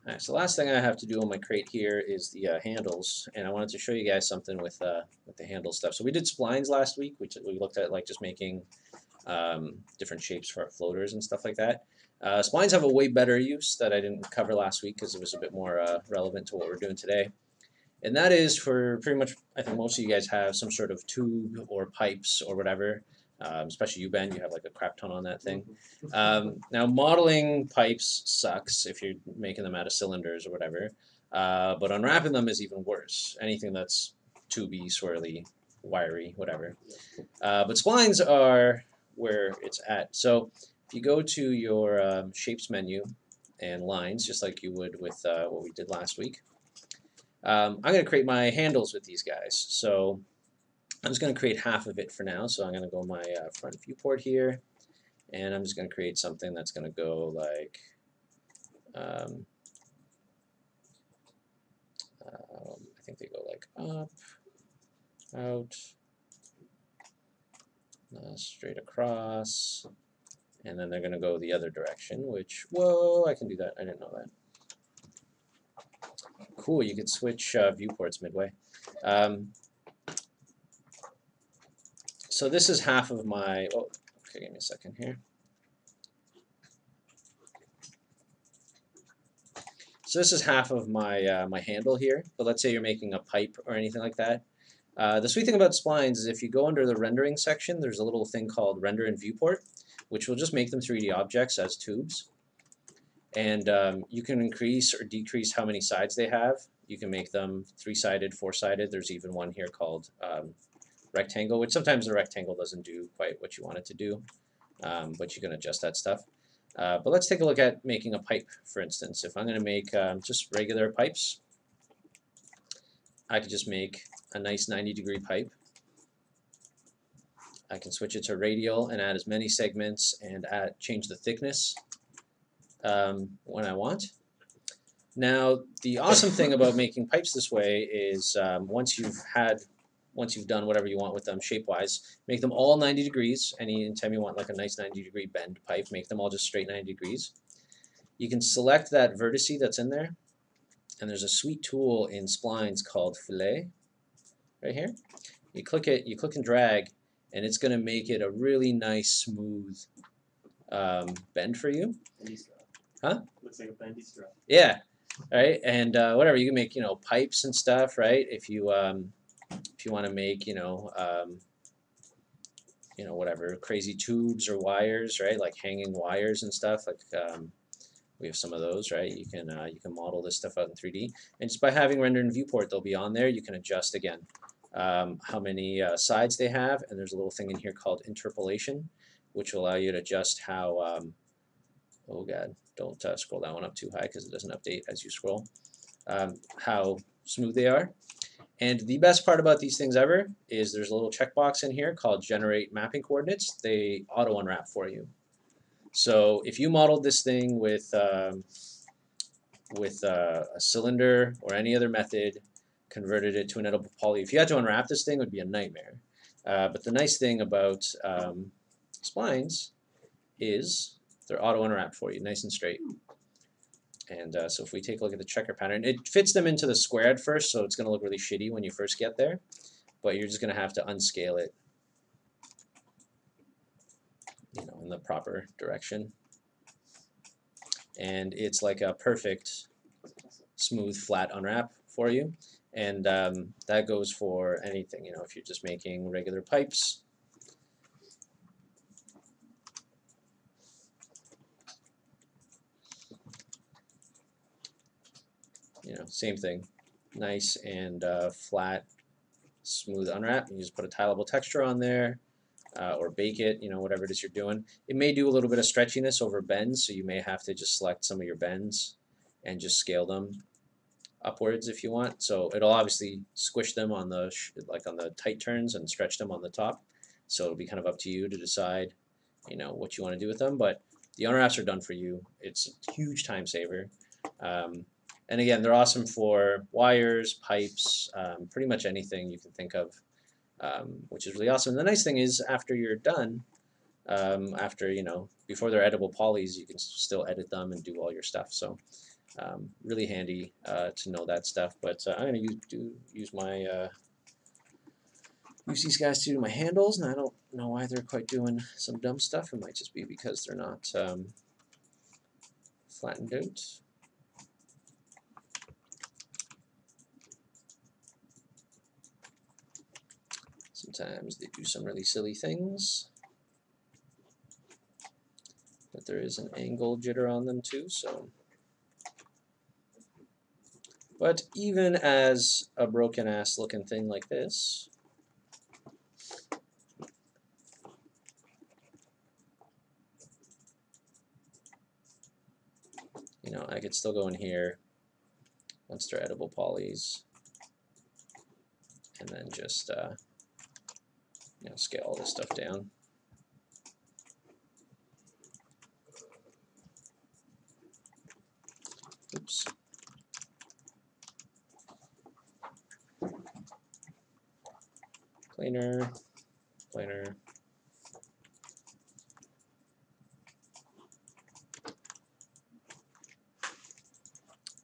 Alright, so the last thing I have to do on my crate here is the handles, and I wanted to show you guys something with the handle stuff. So we did splines last week. We looked at like just making different shapes for our floaters and stuff like that. Splines have a way better use that I didn't cover last week because it was a bit more relevant to what we're doing today. And that is for pretty much, I think most of you guys have some sort of tube or pipes or whatever. Especially you, Ben, you have like a crap ton on that thing. Now, modeling pipes sucks if you're making them out of cylinders or whatever, but unwrapping them is even worse. Anything that's tubey, swirly, wiry, whatever. But splines are where it's at. So if you go to your shapes menu and lines, just like you would with what we did last week, I'm going to create my handles with these guys. So I'm just going to create half of it for now. So I'm going to go my front viewport here, and I'm just going to create something that's going to go like I think they go like up, out, straight across, and then they're going to go the other direction, which, whoa, I can do that. I didn't know that. Cool, you could switch viewports midway. So this is half of my, oh, okay, give me a second here. So this is half of my my handle here, but let's say you're making a pipe or anything like that. The sweet thing about splines is if you go under the rendering section, there's a little thing called render in viewport, which will just make them 3D objects as tubes. And you can increase or decrease how many sides they have. You can make them 3-sided, 4-sided. There's even one here called rectangle, which sometimes the rectangle doesn't do quite what you want it to do, but you can adjust that stuff. But let's take a look at making a pipe, for instance. If I'm going to make just regular pipes, I could just make a nice 90-degree pipe. I can switch it to radial and add as many segments and change the thickness when I want. Now, the awesome thing about making pipes this way is once you've done whatever you want with them shape-wise, make them all 90 degrees. Anytime you want like a nice 90-degree bend pipe, make them all just straight 90 degrees. You can select that vertice that's in there, and there's a sweet tool in splines called Fillet, right here. You click it, you click and drag, and it's going to make it a really nice, smooth bend for you. Huh? Looks like a bendy straw. Yeah, right. And whatever, you can make, pipes and stuff, right? If you want to make, whatever, crazy tubes or wires, right? Like hanging wires and stuff. Like we have some of those, right? You can model this stuff out in 3D, and just by having render in viewport, they'll be on there. You can adjust again how many sides they have, and there's a little thing in here called Interpolation, which will allow you to adjust how. Oh God, don't scroll that one up too high because it doesn't update as you scroll. How smooth they are. And the best part about these things ever is there's a little checkbox in here called Generate Mapping Coordinates. They auto-unwrap for you. So if you modeled this thing with a cylinder or any other method, converted it to an editable poly, if you had to unwrap this thing, it would be a nightmare. But the nice thing about splines is they're auto-unwrap for you, nice and straight. And so if we take a look at the checker pattern, it fits them into the square at first, so it's going to look really shitty when you first get there. But you're just going to have to unscale it, in the proper direction. And it's like a perfect, smooth, flat unwrap for you. And that goes for anything, if you're just making regular pipes. Same thing, nice and flat, smooth unwrap. You just put a tileable texture on there, or bake it, whatever it is you're doing. It may do a little bit of stretchiness over bends, so you may have to just select some of your bends and just scale them upwards if you want. So it'll obviously squish them on the on the tight turns and stretch them on the top. So it'll be kind of up to you to decide, what you want to do with them. But the unwraps are done for you. It's a huge time saver. And again, they're awesome for wires, pipes, pretty much anything you can think of, which is really awesome. And the nice thing is, after you're done, before they're editable polys, you can still edit them and do all your stuff. So Really handy to know that stuff. But I'm going to use my use these guys to do my handles, and I don't know why they're quite doing some dumb stuff. It might just be because they're not flattened out. Sometimes they do some really silly things, but there is an angle jitter on them too. So, but even as a broken ass looking thing like this, you know, I could still go in here once they're edible polys, and then just you know, scale all this stuff down. Oops. Planer, planer.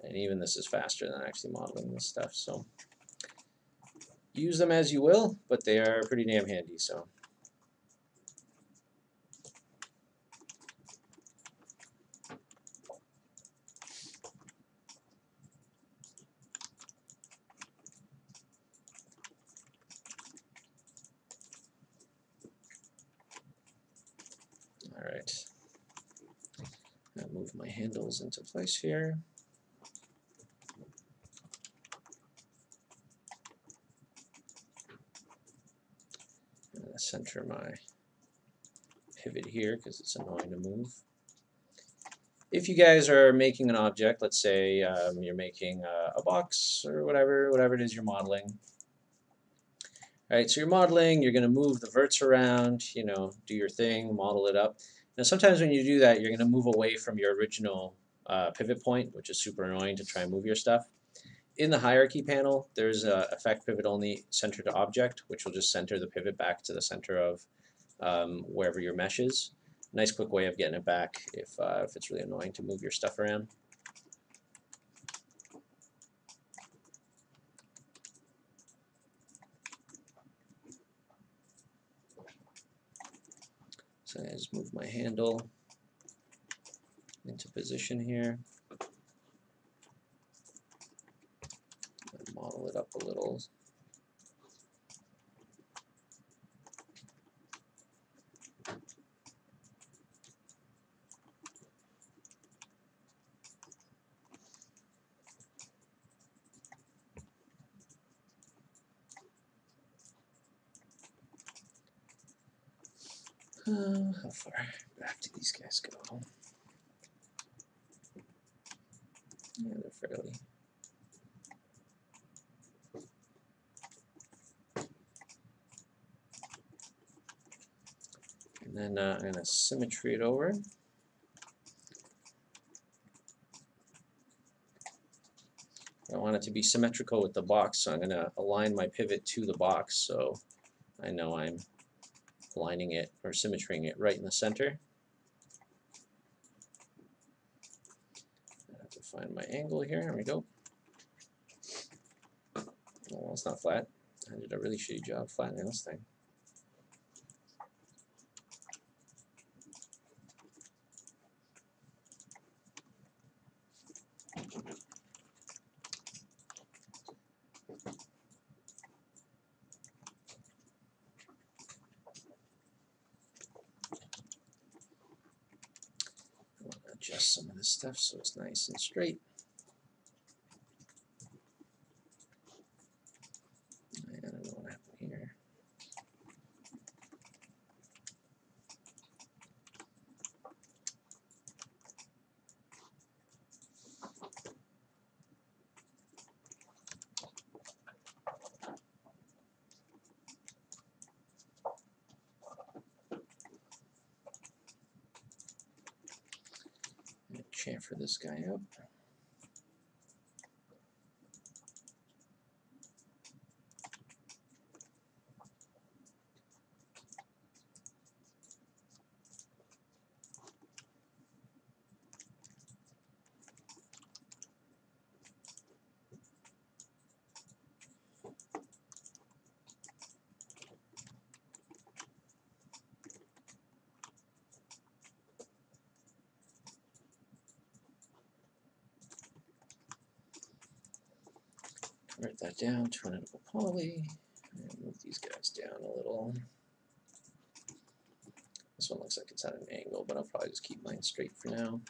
And even this is faster than actually modeling this stuff, so use them as you will, but they are pretty damn handy. So. All right, I'll move my handles into place here. I'm going to center my pivot here because it's annoying to move. If you guys are making an object, let's say you're making a box or whatever it is you're modeling. All right, so you're modeling, you're going to move the verts around, you know, do your thing, model it up. Now sometimes when you do that, you're going to move away from your original pivot point, which is super annoying to try and move your stuff. In the hierarchy panel, there's a effect pivot only center to object, which will just center the pivot back to the center of wherever your mesh is. Nice quick way of getting it back if it's really annoying to move your stuff around. So I just move my handle into position here. And model it up a little. How far back do these guys go? Yeah, they're fairly. And then I'm going to symmetry it over. I want it to be symmetrical with the box, so I'm going to align my pivot to the box so I know I'm aligning it or symmetrying it right in the center. I have to find my angle here. Here we go. Oh, well, it's not flat. I did a really shitty job flattening this thing. I want to adjust some of this stuff so it's nice and straight. I don't know what happened here. Chamfer this guy up. Convert that down to an editable poly, and move these guys down a little. This one looks like it's at an angle, but I'll probably just keep mine straight for now.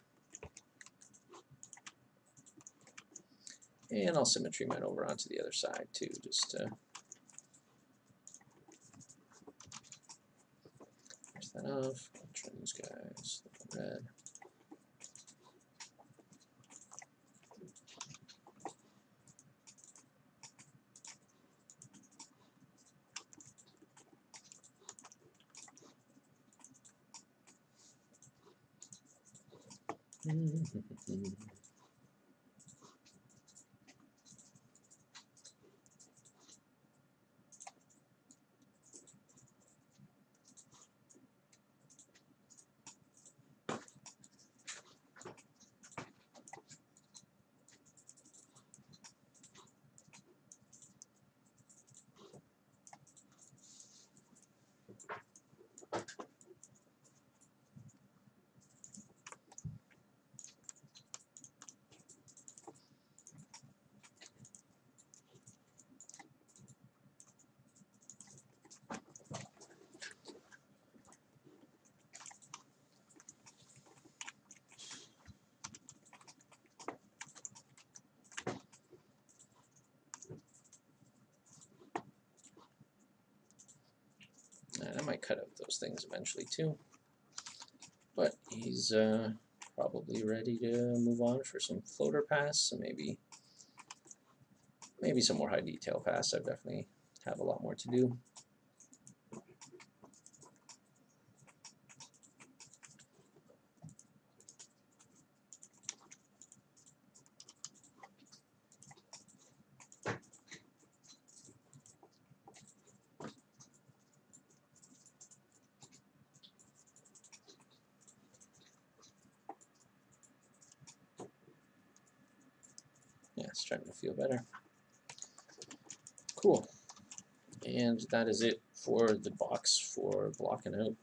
And I'll symmetry mine over onto the other side too, just to finish that off. I'll trim these guys, red. I might cut out those things eventually too, but he's probably ready to move on for some floater pass, so maybe some more high detail pass. I definitely have a lot more to do. Yeah, it's starting to feel better. Cool. And that is it for the box for blocking out.